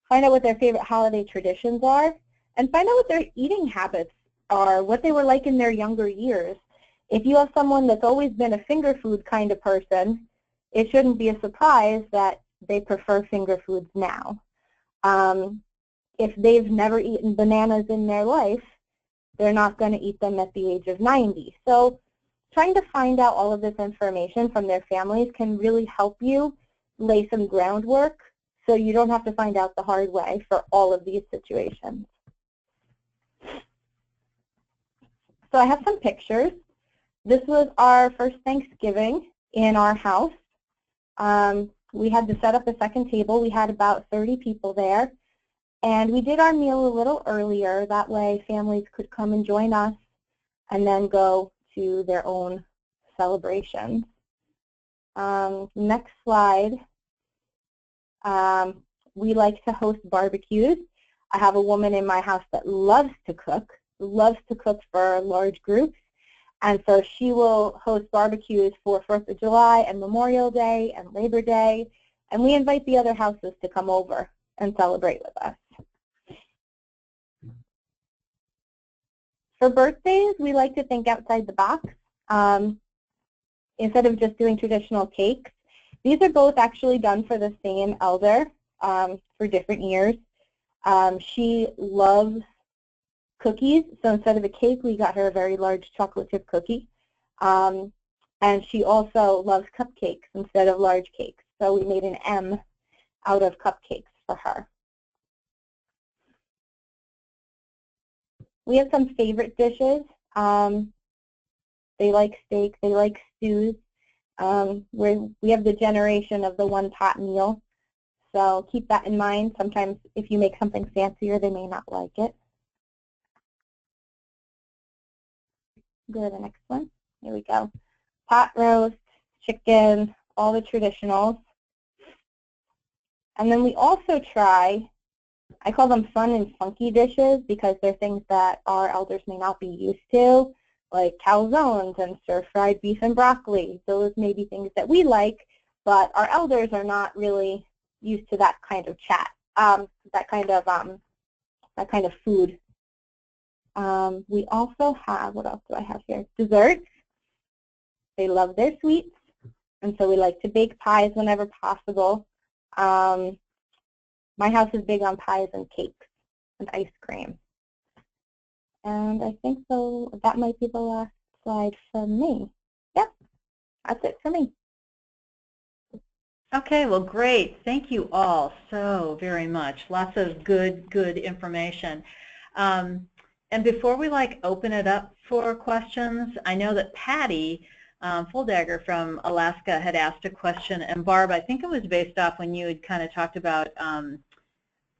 Find out what their favorite holiday traditions are, and find out what their eating habits are, what they were like in their younger years. If you have someone that's always been a finger food kind of person, it shouldn't be a surprise that they prefer finger foods now. If they've never eaten bananas in their life, they're not going to eat them at the age of 90. So trying to find out all of this information from their families can really help you lay some groundwork so you don't have to find out the hard way for all of these situations. So I have some pictures. This was our first Thanksgiving in our house. We had to set up a second table. We had about 30 people there. And we did our meal a little earlier. That way families could come and join us and then go to their own celebrations. Next slide. We like to host barbecues. I have a woman in my house that loves to cook for large groups. And so she will host barbecues for 4th of July and Memorial Day and Labor Day. And we invite the other houses to come over and celebrate with us. For birthdays, we like to think outside the box. Instead of just doing traditional cakes, these are both actually done for the same elder for different years. She loves cookies, so instead of a cake, we got her a very large chocolate chip cookie. And she also loves cupcakes instead of large cakes, so we made an M out of cupcakes for her. We have some favorite dishes. They like steak, they like stews. We have the generation of the one-pot meal, so keep that in mind. Sometimes if you make something fancier, they may not like it. Go to the next one. Here we go. Pot roast, chicken, all the traditionals. And then we also try, I call them fun and funky dishes because they're things that our elders may not be used to, like calzones and stir-fried beef and broccoli. Those may be things that we like, but our elders are not really used to that kind of chat, that kind of food. We also have, what else do I have here? Desserts. They love their sweets, and so we like to bake pies whenever possible. My house is big on pies and cakes and ice cream. And I think so that might be the last slide for me. Yep, that's it for me. Okay, well, great. Thank you all so very much. Lots of good information. And before we open it up for questions, I know that Patty Fulldagger from Alaska had asked a question, and Barb, I think it was based off when you had kind of talked about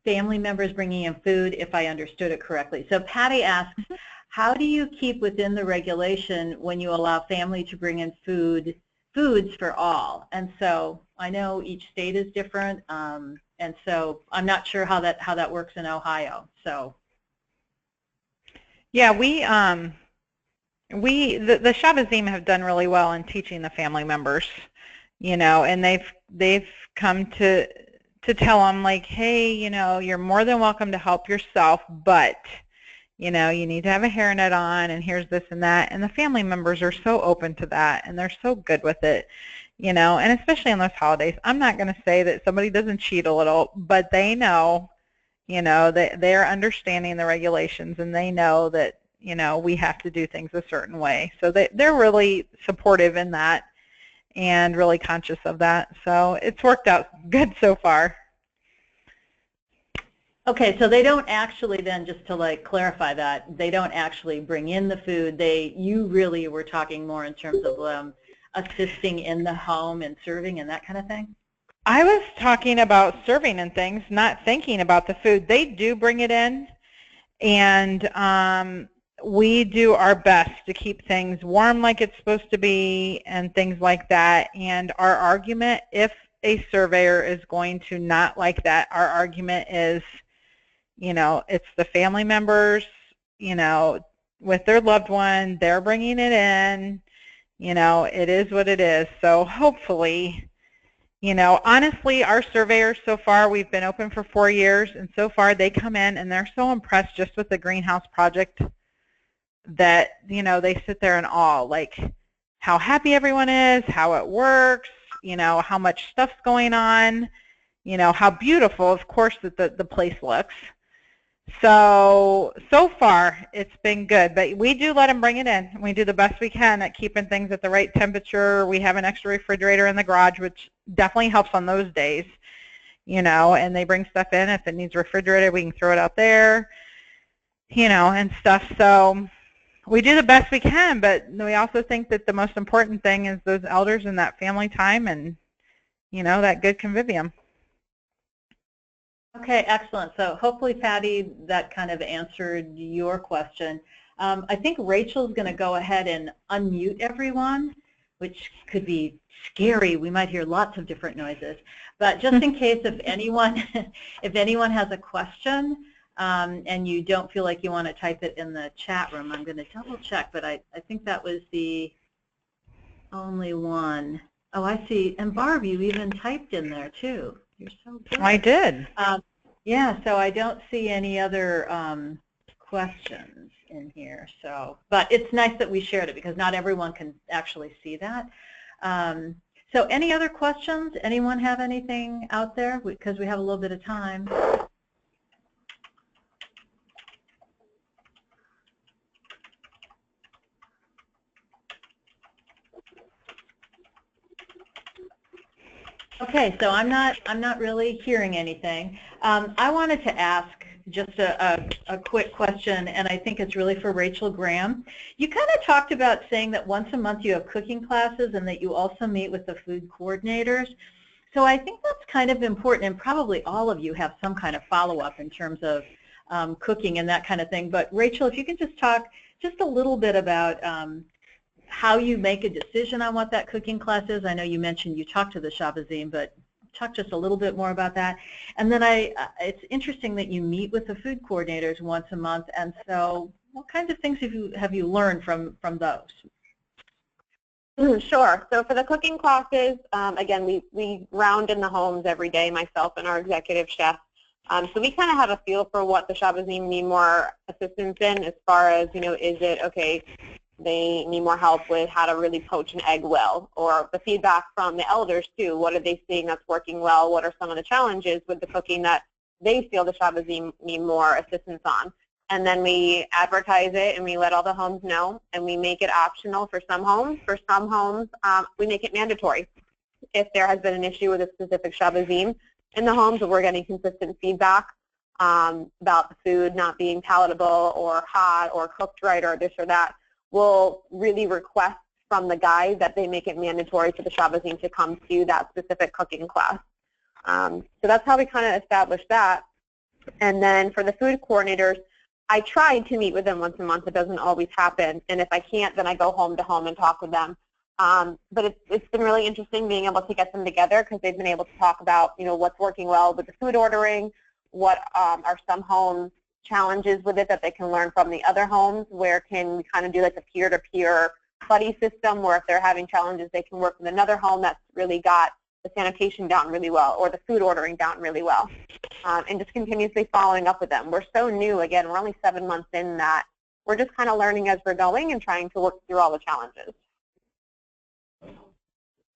family members bringing in food, if I understood it correctly. So Patty asks, how do you keep within the regulation when you allow family to bring in foods for all? And so I know each state is different, and so I'm not sure how that works in Ohio. So. Yeah, the Shabazim have done really well in teaching the family members, and they've come to tell them, like, hey, you're more than welcome to help yourself, but you need to have a hairnet on, and here's this and that. And the family members are so open to that, and they're so good with it, and especially on those holidays. I'm not going to say that somebody doesn't cheat a little, but they know, they're understanding the regulations, and they know that, we have to do things a certain way. So they're really supportive in that and really conscious of that. So it's worked out good so far. Okay, so they don't actually then, just to clarify that, they don't actually bring in the food. You really were talking more in terms of assisting in the home and serving and that kind of thing? I was talking about serving and things, not thinking about the food. They do bring it in, and we do our best to keep things warm like it's supposed to be and things like that. And our argument, if a surveyor is going to not like that, our argument is, you know, it's the family members, you know, with their loved one, they're bringing it in, you know, it is what it is. So hopefully, you know, honestly, our surveyors so far, we've been open for 4 years, and so far they come in and they're so impressed just with the greenhouse project that, you know, they sit there in awe, like how happy everyone is, how it works, you know, how much stuff's going on, you know, how beautiful, of course, that the place looks. So far, it's been good, but we do let them bring it in. We do the best we can at keeping things at the right temperature. We have an extra refrigerator in the garage, which definitely helps on those days, you know, and they bring stuff in. If it needs refrigerated, we can throw it out there, you know, and stuff. So we do the best we can, but we also think that the most important thing is those elders and that family time and, you know, that good convivium. Okay, excellent. So hopefully, Patty, that kind of answered your question. I think Rachel's going to go ahead and unmute everyone, which could be scary. We might hear lots of different noises. But just in case if anyone has a question and you don't feel like you want to type it in the chat room, I'm going to double check, but I think that was the only one. Oh, I see. And Barb, you even typed in there too. You're so good. I did. Yeah, so I don't see any other questions in here. So, but it's nice that we shared it because not everyone can actually see that. So any other questions? Anyone have anything out there? Because we have a little bit of time. Okay, so I'm not really hearing anything. I wanted to ask just a quick question, and I think it's really for Rachel Graham. You kind of talked about saying that once a month you have cooking classes and that you also meet with the food coordinators. So I think that's kind of important, and probably all of you have some kind of follow-up in terms of cooking and that kind of thing. But Rachel, if you can just talk just a little bit about how you make a decision on what that cooking class is. I know you mentioned you talked to the Shabazim, but talk just a little bit more about that. And then it's interesting that you meet with the food coordinators once a month, and so what kinds of things have you learned from those? Sure. So for the cooking classes, again, we round in the homes every day, myself and our executive chef. So we kind of have a feel for what the Shabazim need more assistance in as far as, you know, is it, okay, they need more help with how to really poach an egg well, or the feedback from the elders too. What are they seeing that's working well? What are some of the challenges with the cooking that they feel the Shabazim need more assistance on? And then we advertise it and we let all the homes know, and we make it optional for some homes. For some homes, we make it mandatory. If there has been an issue with a specific Shabazim in the homes, or we're getting consistent feedback about the food not being palatable or hot or cooked right or this or that, we'll really request from the guide that they make it mandatory for the Shabazim to come to that specific cooking class. So that's how we kind of establish that. And then for the food coordinators, I try to meet with them once a month. It doesn't always happen. And if I can't, then I go home to home and talk with them. But it's been really interesting being able to get them together because they've been able to talk about, you know, what's working well with the food ordering, what are some homes challenges with it that they can learn from the other homes, where can we kind of do like a peer-to-peer buddy system where if they're having challenges they can work with another home that's really got the sanitation down really well or the food ordering down really well, and just continuously following up with them. We're so new, again, we're only 7 months in that we're just kind of learning as we're going and trying to work through all the challenges.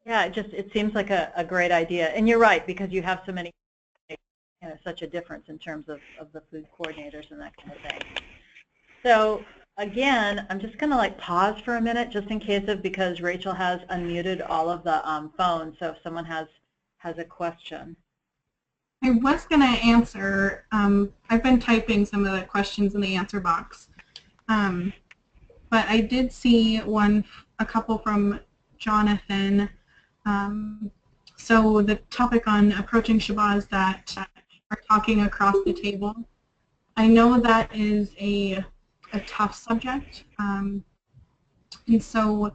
Yeah, it seems like a great idea, and you're right, because you have so many, you know, such a difference in terms of the food coordinators and that kind of thing. So again, I'm just going to like pause for a minute just in case of, because Rachel has unmuted all of the phones, so if someone has a question. I was going to answer, I've been typing some of the questions in the answer box, but I did see a couple from Jonathan. So the topic on approaching Shabazz that are talking across the table. I know that is a a tough subject. And so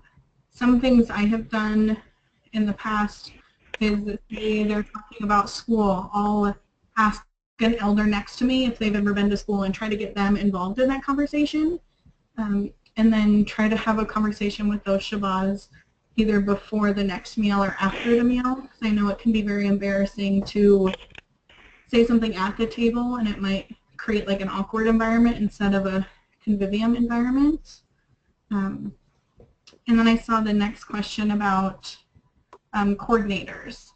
some things I have done in the past is that they're talking about school. I'll ask an elder next to me if they've ever been to school and try to get them involved in that conversation. And then try to have a conversation with those Shabazz either before the next meal or after the meal. Because I know it can be very embarrassing to say something at the table and it might create like an awkward environment instead of a convivium environment. And then I saw the next question about coordinators.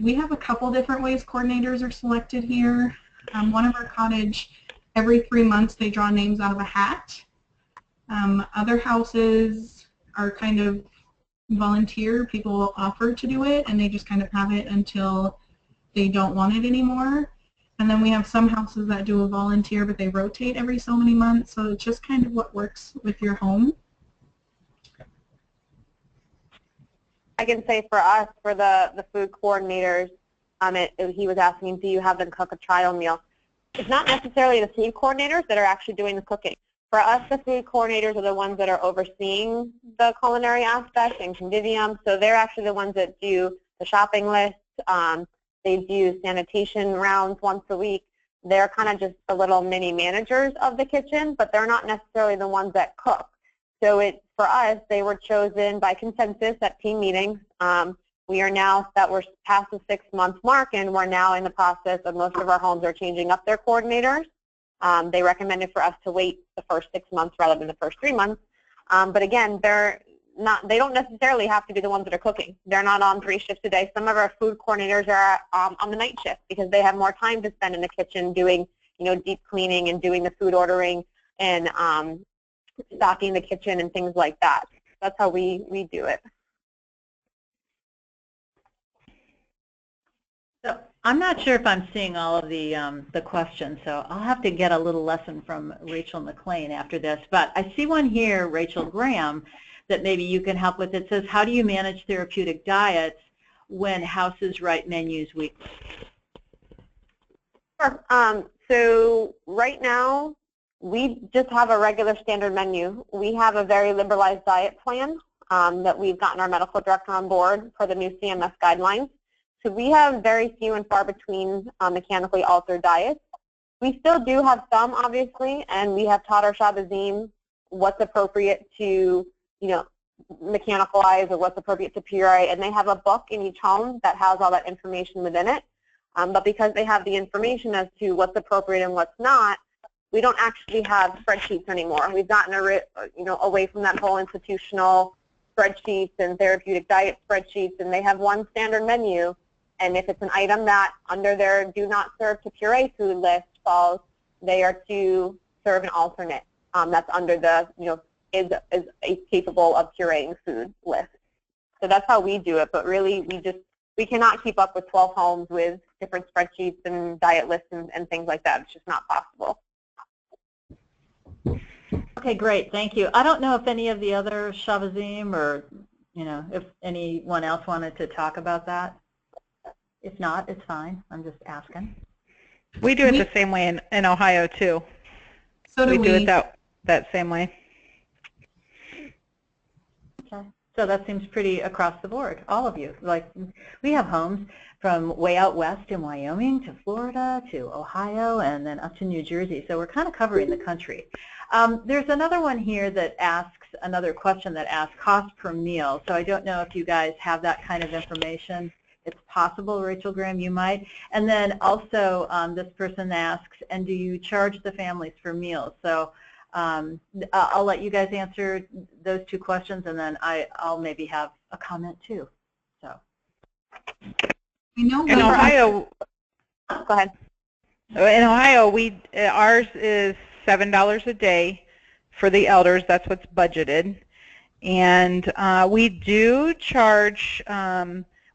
We have a couple different ways coordinators are selected here. One of our cottage, every 3 months they draw names out of a hat. Other houses are kind of volunteer. People will offer to do it and they just kind of have it until they don't want it anymore. And then we have some houses that do a volunteer, but they rotate every so many months. So it's just kind of what works with your home. I can say for us, for the food coordinators, he was asking, do you have them cook a trial meal? It's not necessarily the food coordinators that are actually doing the cooking. For us, the food coordinators are the ones that are overseeing the culinary aspect and convivium, so they're actually the ones that do the shopping list. They do sanitation rounds once a week. They're kind of just the little mini managers of the kitchen, but they're not necessarily the ones that cook. So for us, they were chosen by consensus at team meetings. We are now that we're past the 6-month mark, and we're now in the process of most of our homes are changing up their coordinators. They recommended for us to wait the first 6 months rather than the first 3 months. But again, they don't necessarily have to be the ones that are cooking. They're not on 3 shifts a day. Some of our food coordinators are on the night shift because they have more time to spend in the kitchen doing, deep cleaning and doing the food ordering and stocking the kitchen and things like that. That's how we do it. So I'm not sure if I'm seeing all of the questions, so I'll have to get a little lesson from Rachel McLean after this. But I see one here, Rachel Graham, that maybe you can help with. It says, how do you manage therapeutic diets when houses write menus weekly? Sure. So right now, we just have a regular standard menu. We have a very liberalized diet plan that we've gotten our medical director on board for the new CMS guidelines. So we have very few and far between mechanically altered diets. We still do have some, obviously, and we have taught our Shabazim what's appropriate to, mechanicalize or what's appropriate to puree, and they have a book in each home that has all that information within it. But because they have the information as to what's appropriate and what's not, we don't actually have spreadsheets anymore. We've gotten away from that whole institutional spreadsheets and therapeutic diet spreadsheets, and they have one standard menu. And if it's an item that under their do not serve to puree food list falls, they are to serve an alternate that's under the, is capable of pureeing food list. So that's how we do it. But really, we cannot keep up with 12 homes with different spreadsheets and diet lists and things like that. It's just not possible. Okay, great. Thank you. I don't know if any of the other Shabazim or, if anyone else wanted to talk about that. If not, it's fine. I'm just asking. We do it the same way in Ohio, too. So we do it that same way. Okay. So that seems pretty across the board, all of you. Like, we have homes from way out west in Wyoming to Florida to Ohio and then up to New Jersey. So we're kind of covering the country. There's another one here that asks, another question that asks cost per meal. So I don't know if you guys have that kind of information. It's possible, Rachel Graham, you might. And then also this person asks, and do you charge the families for meals? So I'll let you guys answer those 2 questions, and then I'll maybe have a comment too. So. In Ohio, go ahead. In Ohio, ours is $7 a day for the elders. That's what's budgeted, and we do charge.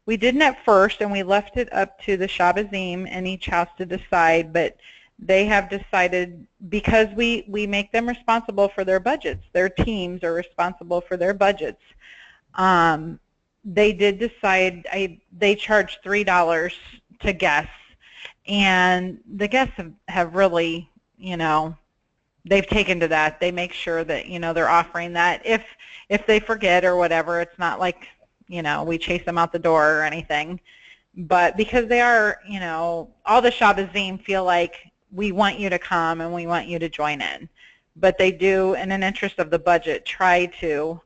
We didn't at first, and we left it up to the Shabazim and each house to decide, but they have decided, because we make them responsible for their budgets, their teams are responsible for their budgets. They did decide, they charge $3 to guests, and the guests have really, they've taken to that. They make sure that, you know, they're offering that. If they forget or whatever, it's not like, you know, we chase them out the door or anything. But because they are, you know, all the Shabbazim feel like we want you to come and we want you to join in. But they do, in an interest of the budget, try to,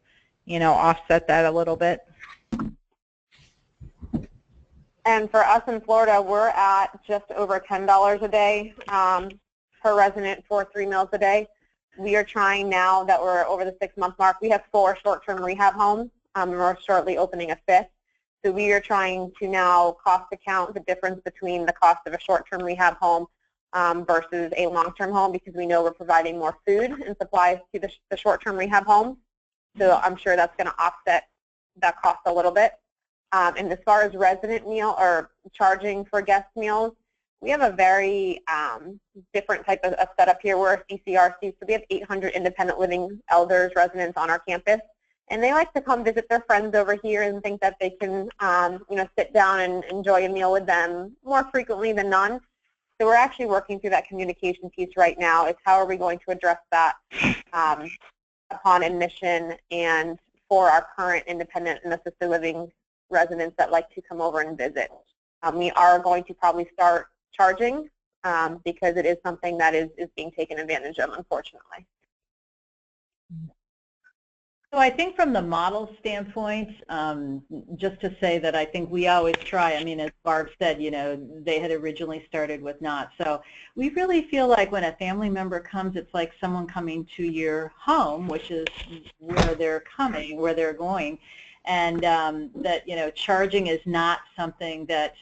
you know, offset that a little bit. And for us in Florida, we're at just over $10 a day per resident for 3 meals a day. We are trying now that we're over the 6-month mark. We have 4 short-term rehab homes, and we're shortly opening a 5th. So we are trying to now cost account the difference between the cost of a short-term rehab home versus a long-term home, because we know we're providing more food and supplies to the short-term rehab home. So I'm sure that's going to offset that cost a little bit. And as far as resident meal or charging for guest meals, we have a very different type of setup here. We're a CCRC, so we have 800 independent living elders, residents on our campus. And they like to come visit their friends over here and think that they can, you know, sit down and enjoy a meal with them more frequently than none. So we're actually working through that communication piece right now. Is how are we going to address that upon admission and for our current independent and assisted living residents that like to come over and visit. We are going to probably start charging because it is something that is being taken advantage of, unfortunately. So I think from the model standpoint, just to say that I think we always try, I mean, as Barb said, you know, they had originally started with not. So we really feel like when a family member comes, it's like someone coming to your home, which is where they're coming, where they're going. And that, you know, charging is not something that,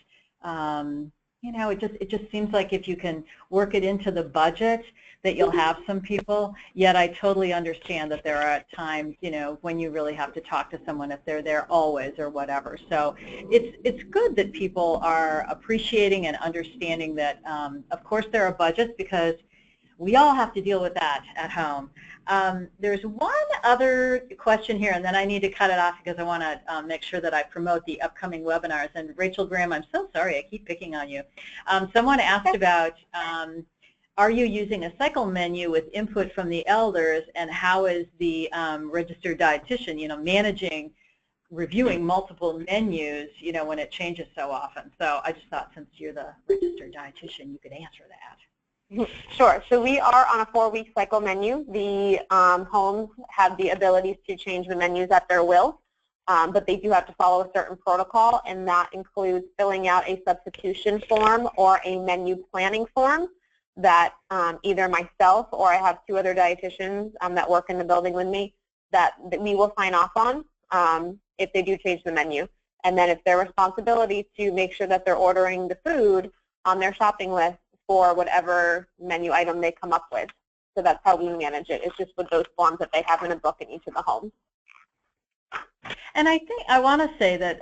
you know, it just seems like if you can work it into the budget, that you'll have some people. Yet I totally understand that there are times, you know, when you really have to talk to someone if they're there always or whatever. So it's good that people are appreciating and understanding that, of course, there are budgets because we all have to deal with that at home. There's one other question here, and then I need to cut it off because I want to make sure that I promote the upcoming webinars. And Rachel Graham, I'm so sorry, I keep picking on you. Someone asked about, are you using a cycle menu with input from the elders, and how is the registered dietitian, you know, managing, reviewing multiple menus, you know, when it changes so often? So I just thought since you're the registered dietitian, you could answer that. Sure. So we are on a 4-week cycle menu. The homes have the ability to change the menus at their will, but they do have to follow a certain protocol, and that includes filling out a substitution form or a menu planning form that either myself or I have 2 other dietitians that work in the building with me that we will sign off on if they do change the menu. And then it's their responsibility to make sure that they're ordering the food on their shopping list for whatever menu item they come up with. So that's how we manage it. It's just with those forms that they have in a book in each of the homes. And I think I want to say that,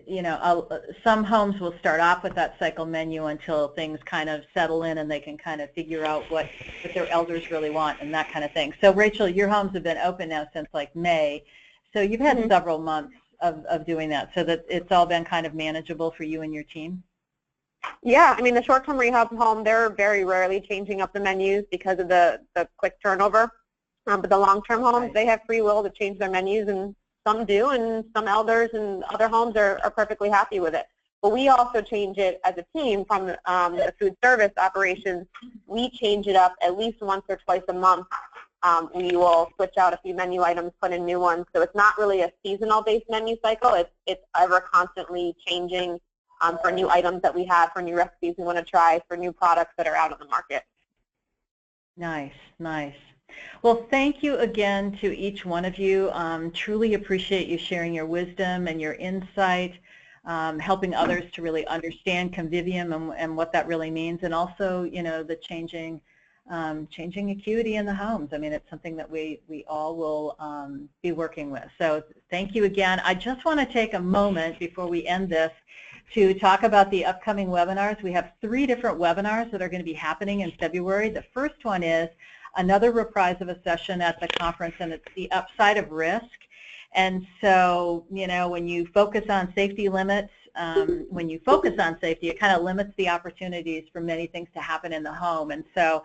you know, some homes will start off with that cycle menu until things kind of settle in and they can kind of figure out what their elders really want and that kind of thing. So Rachel, your homes have been open now since like May, so you've had several months of doing that, so that it's all been kind of manageable for you and your team? Yeah, I mean, the short-term rehab home, they're very rarely changing up the menus because of the quick turnover. But the long-term homes, they have free will to change their menus, and some do, and some elders and other homes are perfectly happy with it. But we also change it as a team from the food service operations. We change it up at least once or twice a month. We will switch out a few menu items, put in new ones. So it's not really a seasonal-based menu cycle. It's ever constantly changing for new items that we have, for new recipes we want to try, for new products that are out on the market. Nice, nice. Well, thank you again to each one of you. Truly appreciate you sharing your wisdom and your insight, helping others to really understand Convivium and what that really means, and also, you know, the changing acuity in the homes. I mean, it's something that we all will be working with. So thank you again. I just want to take a moment before we end this to talk about the upcoming webinars. We have 3 different webinars that are going to be happening in February. The first one is another reprise of a session at the conference, and it's the upside of risk. And so, you know, when you focus on safety limits, when you focus on safety, it kind of limits the opportunities for many things to happen in the home. And so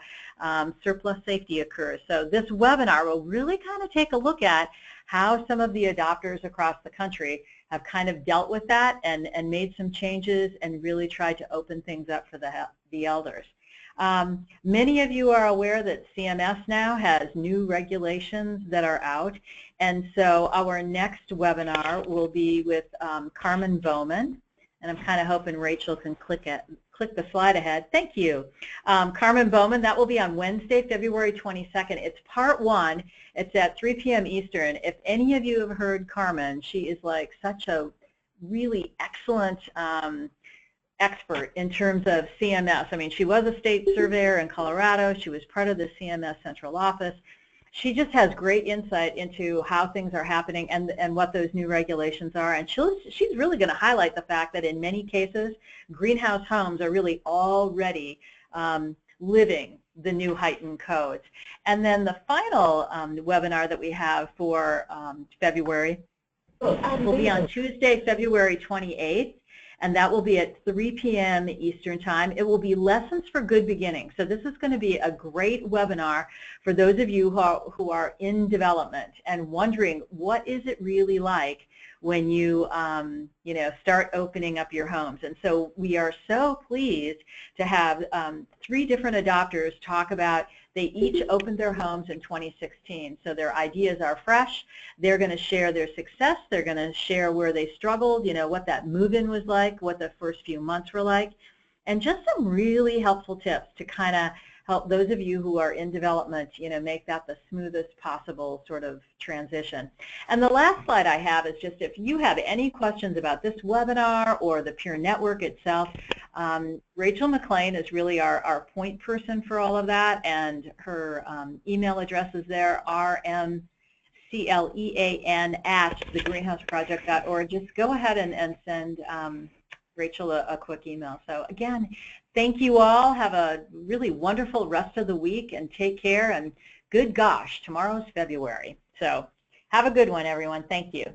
surplus safety occurs. So this webinar will really kind of take a look at how some of the adopters across the country have kind of dealt with that and made some changes and really tried to open things up for the elders. Many of you are aware that CMS now has new regulations that are out, and so our next webinar will be with Carmen Bowman, and I'm kind of hoping Rachel can click the slide ahead. Thank you. Carmen Bowman, that will be on Wednesday, February 22nd. It's part 1. It's at 3 p.m. Eastern. If any of you have heard Carmen, she is like such a really excellent expert in terms of CMS. I mean, she was a state surveyor in Colorado. She was part of the CMS central office. She just has great insight into how things are happening and what those new regulations are. And she's really going to highlight the fact that in many cases, greenhouse homes are really already living the new heightened codes. And then the final webinar that we have for February will be on Tuesday, February 28th. And that will be at 3 p.m. Eastern Time. It will be Lessons for Good Beginnings. So this is going to be a great webinar for those of you who are in development and wondering what is it really like when you, you know, start opening up your homes. And so we are so pleased to have 3 different adopters talk about they each opened their homes in 2016. So their ideas are fresh. They're going to share their success. They're going to share where they struggled, you know, what that move-in was like, what the first few months were like, and just some really helpful tips to kind of help those of you who are in development, you know, make that the smoothest possible sort of transition. And the last slide I have is just if you have any questions about this webinar or the Peer Network itself, Rachel McLean is really our point person for all of that, and her email address is there, rmclean@thegreenhouseproject.org. Just go ahead and send Rachel a quick email. So again, thank you all. Have a really wonderful rest of the week and take care. And good gosh, tomorrow's February. So have a good one, everyone. Thank you.